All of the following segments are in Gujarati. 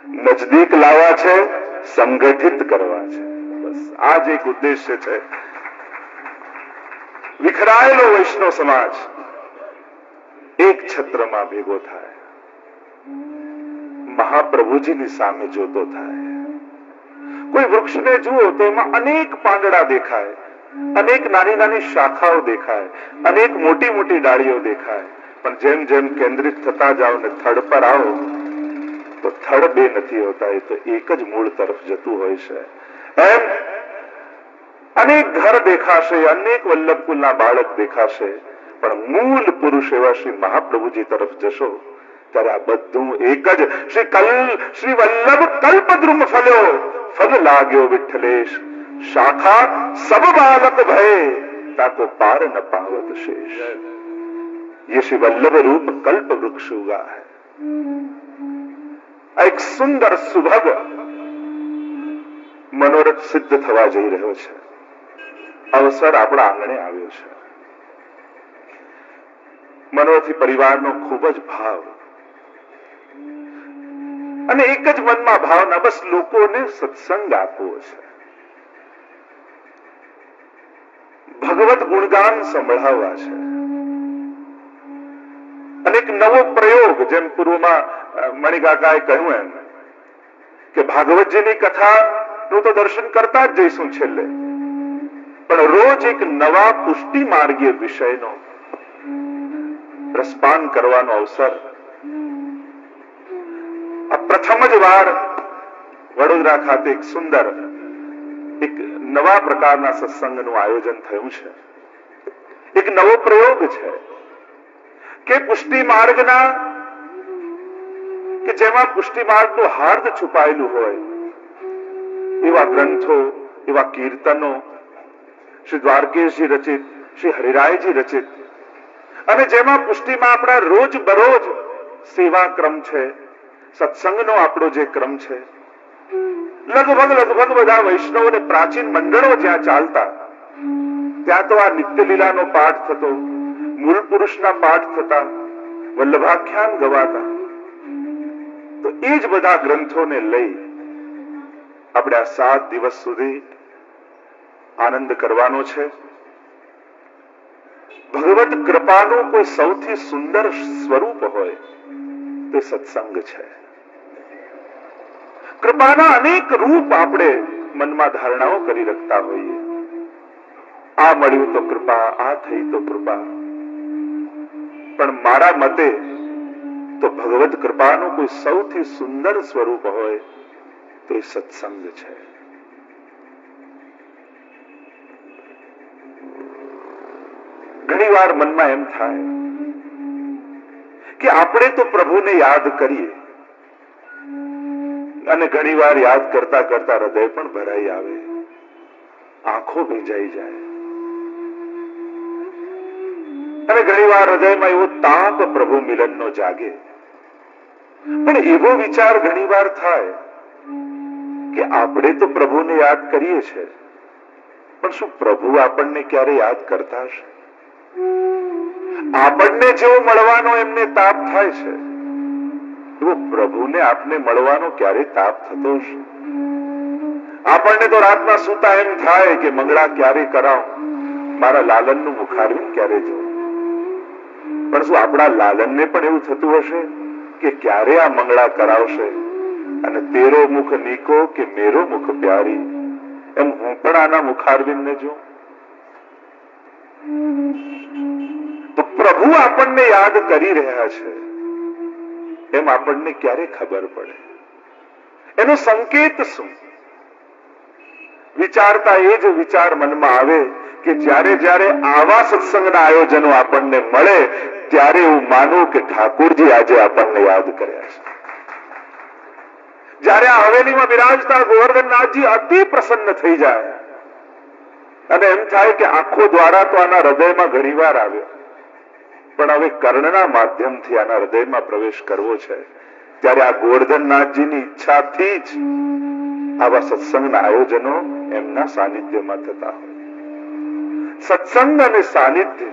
નજદીક લાવવા છે, સંગઠિત કરવા છે. બસ આ જ એક ઉદ્દેશ્ય છે. વિખરાયેલો વૈષ્ણવ સમાજ એક છત્રમાં ભેગો થાય, મહાપ્રભુજીની સામે જોતો થાય. કોઈ વૃક્ષને જુઓ તો એમાં અનેક પાંદડા દેખાય, અનેક નાની નાની શાખાઓ દેખાય, અનેક મોટી મોટી ડાળીઓ દેખાય. પણ જેમ જેમ કેન્દ્રિત થતા જાઓ ને થડ પર આવો તો થડ બે નથી હોતા, એ તો એક જ મૂળ તરફ જતું હોય છે. એમ અનેક ઘર દેખાશે, અનેક વલ્લભકુલના બાળક દેખાશે, પણ મૂળ પુરુષ એવા શ્રી મહાપ્રભુજી તરફ જશો ત્યારે આ બધું એક જ. શ્રી વલ્લભ કલ્પદ્રુમ ફલ્યો, ફલ લાગ્યો વિઠ્ઠલેશ, શાખા સબ બાલક ભય, તાકો पार न पावत शेष. ये श्री वल्लभ रूप कल्प वृक्ष उगा है. एक सुंदर सुभग મનોરથ સિદ્ધ થવા જઈ રહ્યો છે. અવસર આપણા આંગણે આવ્યો છે. મનોરથી પરિવારનો ખૂબ જ ભાવ અને એક જ મનમાં ભાવના, બસ લોકોને સત્સંગ આપવો છે, ભગવત ગુણગાન સંભળાવવા છે. અને એક નવો પ્રયોગ, જેમ પૂર્વમાં મણિકાકાએ કહ્યું એમ કે ભાગવતજીની કથા નું તો દર્શન કરતા જ જઈશું છેલ્લે, પણ રોજ એક નવા પુષ્ટિ માર્ગીય વિષયનો રસપાન કરવાનો અવસર. આ પ્રથમ જ વાર વડોદરા ખાતે એક સુંદર એક નવા પ્રકારના સત્સંગનું આયોજન થયું છે. એક નવો પ્રયોગ છે કે પુષ્ટિ માર્ગના, કે જેમાં પુષ્ટિ માર્ગનું હાર્દ છુપાયેલું હોય એવા ગ્રંથો, એવા કીર્તનો, શ્રી દ્વારકેશજી રચિત, શ્રી હરિરાયજી રચિત, અને જેમાં પુષ્ટિમાં આપણા રોજ બરોજ સેવા ક્રમ છે, સત્સંગનો આપણો જે ક્રમ છે, લગભગ બધા વૈષ્ણવ અને પ્રાચીન મંડળો જ્યાં ચાલતા ત્યાં તો આ નિત્ય લીલાનો પાઠ થતો, મૂળ પુરુષના પાઠ થતા, વલ્લભાખ્યાન ગવાતા. તો એ જ બધા ગ્રંથોને લઈ આપણે આ 7 દિવસ સુધી આનંદ કરવાનો છે. ભગવત કૃપાનું કોઈ સૌથી સુંદર સ્વરૂપ હોય તે સત્સંગ છે. કૃપાના અનેક રૂપ આપણે મનમાં ધારણાઓ કરી રાખતા હોઈએ. આ મળ્યું તો કૃપા, આ થઈ તો કૃપા, પણ મારા મતે તો ભગવત કૃપાનું કોઈ સૌથી સુંદર સ્વરૂપ હોય તો એ સત્સંગ છે. ઘણી વાર મનમાં એમ થાય કે આપણે તો પ્રભુને યાદ કરીએ, અને ઘણી વાર યાદ કરતા કરતા હૃદય પણ ભરાઈ આવે, આંખો ભીંજાઈ જાય, અને ઘણી વાર હૃદયમાં એવો તાપ પ્રભુ મિલનનો જાગે. પણ એવો વિચાર ઘણી વાર થાય કે આપણે તો પ્રભુને યાદ કરીએ છીએ, પણ શું પ્રભુ આપણને ક્યારે યાદ કરતા હશે? આપણને જેવો મળવાનો એમને તાપ થાય છે, એવો પ્રભુને આપને મળવાનો ક્યારે તાપ થતો હશે? આપણને તો રાતના સૂતા એમ થાય કે મંગળા ક્યારે કરાવું, મારા લાલનનું મુખારવિંદ ક્યારે જોઉં. પણ શું આપણા લાલનને પણ એવું થતું હશે કે ક્યારે આ મંગળા કરાવશે અને તેરો મુખ નીકો કે મેરો મુખ પ્યારી, એમ હું પણ આના મુખારવિંદને જોઉં? તો પ્રભુ આપણને યાદ કરી રહ્યા છે એમ આપણને ક્યારે ખબર પડે? એનો સંકેત શું? વિચારતા એ જ વિચાર મનમાં આવે કે જ્યારે જ્યારે આવા સત્સંગના આયોજનો આપણને મળે ત્યારે હું માનું કે ઠાકોરજી આજે આપણને યાદ કર્યા છે. જ્યારે આ હવેલીમાં બિરાજતા ગોવર્ધનનાથજી અતિ પ્રસન્ન થઈ જાય અને એમ થાય કે આંખો દ્વારા તો આના હૃદયમાં ઘણીવાર આવ્યો, પણ હવે કર્ણના માધ્યમથી આના હૃદયમાં પ્રવેશ કરવો છે, ત્યારે આ ગોવર્ધનનાથજીની ઈચ્છાથી જ આવા સત્સંગના આયોજનો એમના સાનિધ્યમાં થતા હોય. સત્સંગ અને સાનિધ્ય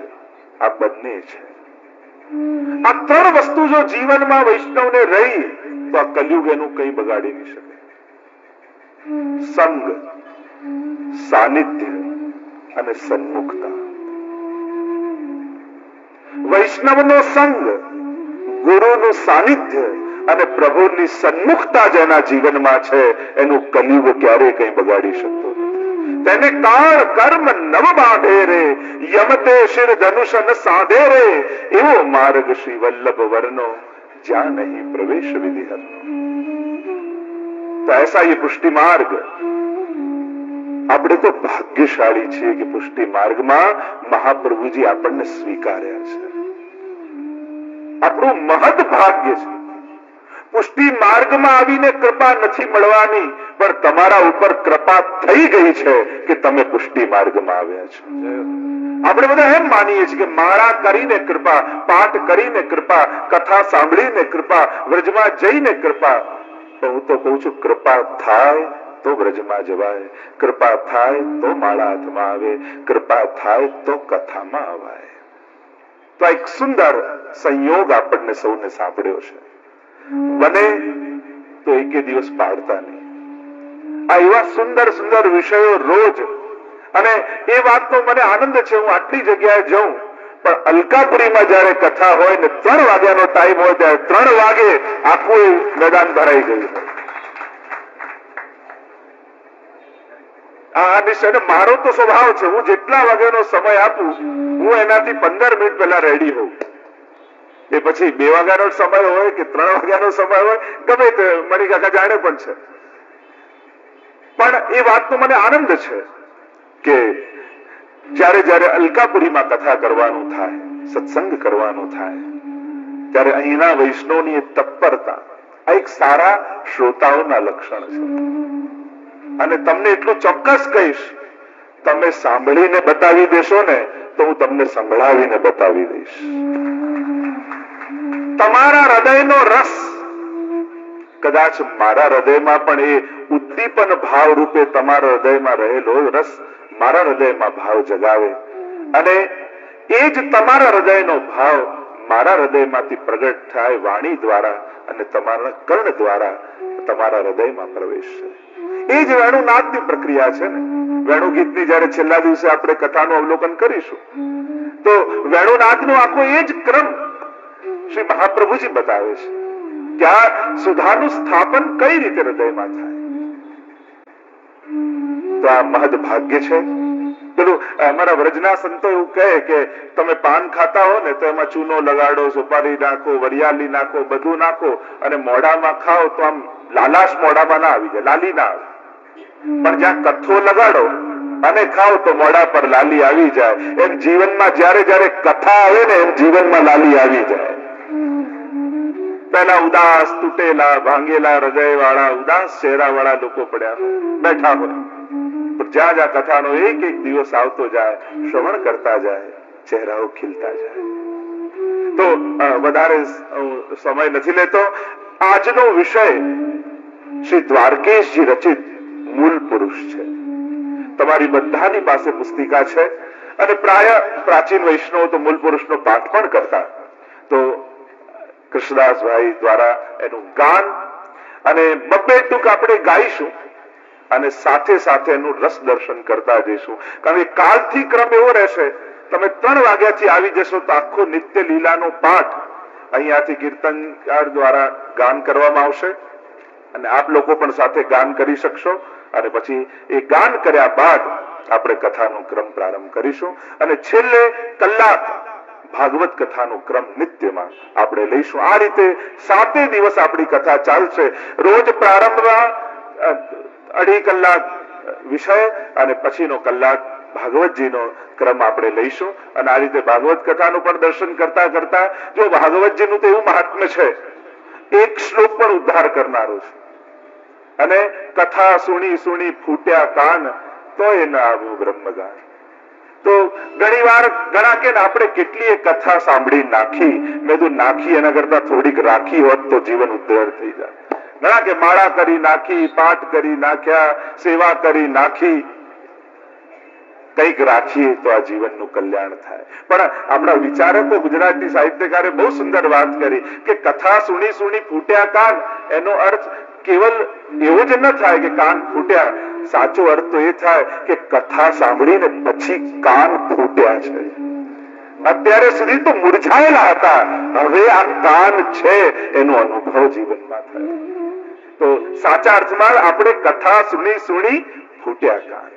આ બંને છે. આ ત્રણ વસ્તુ જો જીવનમાં વૈષ્ણવને રહી તો આ કલયુગ એનું કંઈ બગાડી નહીં શકે. સંગ, સાનિધ્ય અને સન્મુખતા. વૈષ્ણવનો સંગ, ગુરુનું સાનિધ્ય અને પ્રભુની સન્મુખતા જેના જીવનમાં છે એનું કલયુગ ક્યારેય કંઈ બગાડી શકતો નથી. તેને કાળ કર્મ નવ બાંધે રે, યમતે શિર ધનુષ ન સાધે રે, એવો માર્ગ શ્રી વલ્લભ વર્ણો જ્યાં નહીં પ્રવેશ વિધિ હરનો. તો ऐसा ये पुष्टि मार्ग, આપણે તો ભાગ્યશાળી છીએ કે પુષ્ટિ માર્ગમાં મહાપ્રભુજી આપણને સ્વીકાર્યા છે. આપણું મહદ ભાગ્ય છે. પુષ્ટિ માર્ગમાં આવીને કૃપા નથી મળવાની, પણ તમારા ઉપર કૃપા થઈ ગઈ છે કે તમે પુષ્ટિ માર્ગમાં આવ્યા છો. આપણે બધા એમ માનીએ છીએ કે માળા કરીને કૃપા, પાઠ કરીને કૃપા, કથા સાંભળીને કૃપા, વ્રજમાં જઈને કૃપા. હું તો કહું છું, કૃપા થાય તો વ્રજમાં જવાય, કૃપા થાય તો માળા હાથમાં આવે, કૃપા થાય તો કથામાં અવાય. તો એક સુંદર સંયોગ આપણને સૌને સાંભળ્યો છે. બને તો એકે દિવસ પાડતા નહીં. આ એવા સુંદર સુંદર વિષયો રોજ, અને એ વાતનો મને આનંદ છે. હું આટલી જગ્યાએ જાઉં, પણ અલકાપુરીમાં જયારે કથા હોય ને 3 વાગ્યાનો ટાઈમ હોય ત્યારે 3 વાગે આખું મેદાન ભરાઈ ગયું હોય. આ નિશ્ચય મારો તો સ્વભાવ છે, હું જેટલા વાગ્યાનો સમય આપું હું એનાથી 15 મિનિટ પહેલા રેડી હોઉં. એ પછી 2 વાગ્યાનો સમય હોય કે 3 વાગ્યાનો સમય હોય, ગમે તે મણી કાકા જાણે પણ છે. પણ એ વાતનો મને આનંદ છે કે જ્યારે જ્યારે અલકાપુરીમાં કથા કરવાનું થાય, સત્સંગ કરવાનું થાય, ત્યારે અહીંના વૈષ્ણવની તત્પરતા આ એક સારા શ્રોતાઓના લક્ષણ છે. અને તમને એટલું ચોક્કસ કહીશ, તમે સાંભળીને બતાવી દેશો ને તો હું તમને સંભળાવીને બતાવી દઈશ. તમારા હૃદયનો રસ કદાચ મારા હૃદયમાં પણ એ ઉદ્દીપન ભાવ રૂપે તમારા હૃદયમાં રહેલો રસ મારા હૃદયમાં ભાવ જગાવે, અને એ જ તમારા હૃદયનો ભાવ મારા હૃદયમાંથી પ્રગટ થાય વાણી દ્વારા અને તમારા કર્ણ દ્વારા તમારા હૃદયમાં પ્રવેશશે. એ જ વેણુનાદની પ્રક્રિયા છે ને. વેણુગીતની જયારે છેલ્લા દિવસે આપણે કથાનું અવલોકન કરીશું તો વેણુનાદનો આખો એ જ ક્રમ શ્રી મહાપ્રભુજી બતાવે છે કે આ સુધાનું સ્થાપન કઈ રીતે હૃદયમાં થાય. તો આ મહદ ભાગ્ય છે. પેલું અમારા વ્રજના સંતો એવું કહે કે તમે પાન ખાતા હો ને તો એમાં ચૂનો લગાડો, સુપારી નાખો, વરિયાળી નાખો, બધું નાખો અને મોઢામાં ખાઓ તો આમ લાલાશ મોઢામાં ના આવી જાય, લાલી ના આવે. પણ જ્યાં કથ્થો લગાડો અને ખાઓ તો મોઢા પર લાલી આવી જાય. એમ જીવનમાં જ્યારે જ્યારે કથા આવે ને એમ જીવનમાં લાલી આવી જાય. પહેલા ઉદાસ, તૂટેલા, ભાંગેલા હૃદય વાળા, ઉદાસ ચહેરા વાળા લોકો પડ્યા બેઠા હોય, પણ જ્યાં જ્યાં કથાનો એક એક દિવસ આવતો જાય, શ્રવણ કરતા જાય, ચહેરાઓ ખીલતા જાય. તો વધારે સમય નથી લેતો. આજનો વિષય શ્રી દ્વારકેશજી રચિત મૂળ પુરુષ છે. તમારી બધાની પાસે પુસ્તિકા છે અને પ્રાય પ્રાચીન વૈષ્ણવ તો મૂળ પુરુષનો પાઠ પણ કરતા. તો કૃષ્ણદાસભાઈ દ્વારા એનું ગાન અને 2 ટૂંક આપણે ગાઈશું અને સાથે સાથે એનું રસ દર્શન કરતા જઈશું. કારણ કે કાલથી ક્રમ એવો રહેશે, તમે 3 વાગ્યાથી આવી જશો તો આખો નિત્ય લીલાનો પાઠ અહીંયાથી કીર્તનકાર દ્વારા ગાન કરવામાં આવશે અને આપ લોકો પણ સાથે ગાન કરી શકશો. અને પછી એ ગાન કર્યા બાદ આપણે કથાનો ક્રમ પ્રારંભ કરીશું અને છેલ્લે કલાક ભાગવત કથાનો ક્રમ નિત્યમાં આપણે લઈશું. આ રીતે 7 દિવસ આપણી કથા ચાલશે. રોજ પ્રારંભમાં 2.5 કલાક વિષય અને પછીનો કલાક ભાગવતજીનો ક્રમ આપણે લઈશું. અને આ રીતે ભાગવત કથાનું પણ દર્શન કરતા કરતા, જો ભાગવતજીનું તો એવું મહાત્મ્ય છે, એક શ્લોક પણ ઉદ્ધાર કરનારો છે. અને કથા સુણી સુણી ફૂટ્યા કાન તો એ ના આવ્યું બ્રહ્મગાન. તો ઘણી વાર ઘણા કે આપણે કેટલી કથા સાંભળી નાખી, મેં તો નાખી એના કરતા થોડીક રાખી હોત તો જીવન ઉદ્ધાર થઈ જાય. ઘણા કે માળા કરી નાખી, પાઠ કરી નાખ્યા, સેવા કરી નાખી, કંઈક રાખીએ તો આ જીવનનું કલ્યાણ થાય. પણ આપણા વિચારકો ગુજરાતી સાહિત્યકારે બહુ સુંદર વાત કરી કે કથા સુણી સુણી ફૂટ્યા કાન. એનો અર્થ કેવલ એવો જ ન થાય કે કાન ફૂટ્યા. સાચો અર્થ તો એ થાય કે કથા સાંભળીને પછી કાન ફૂટ્યા છે. અત્યારે સુધી તો મૂર્છાયેલા હતા, હવે આ કાન છે એનો અનુભવ જીવનમાં થાય. તો સાચા અર્થમાં આપણે કથા સુણી સુણી ફૂટ્યા કાન.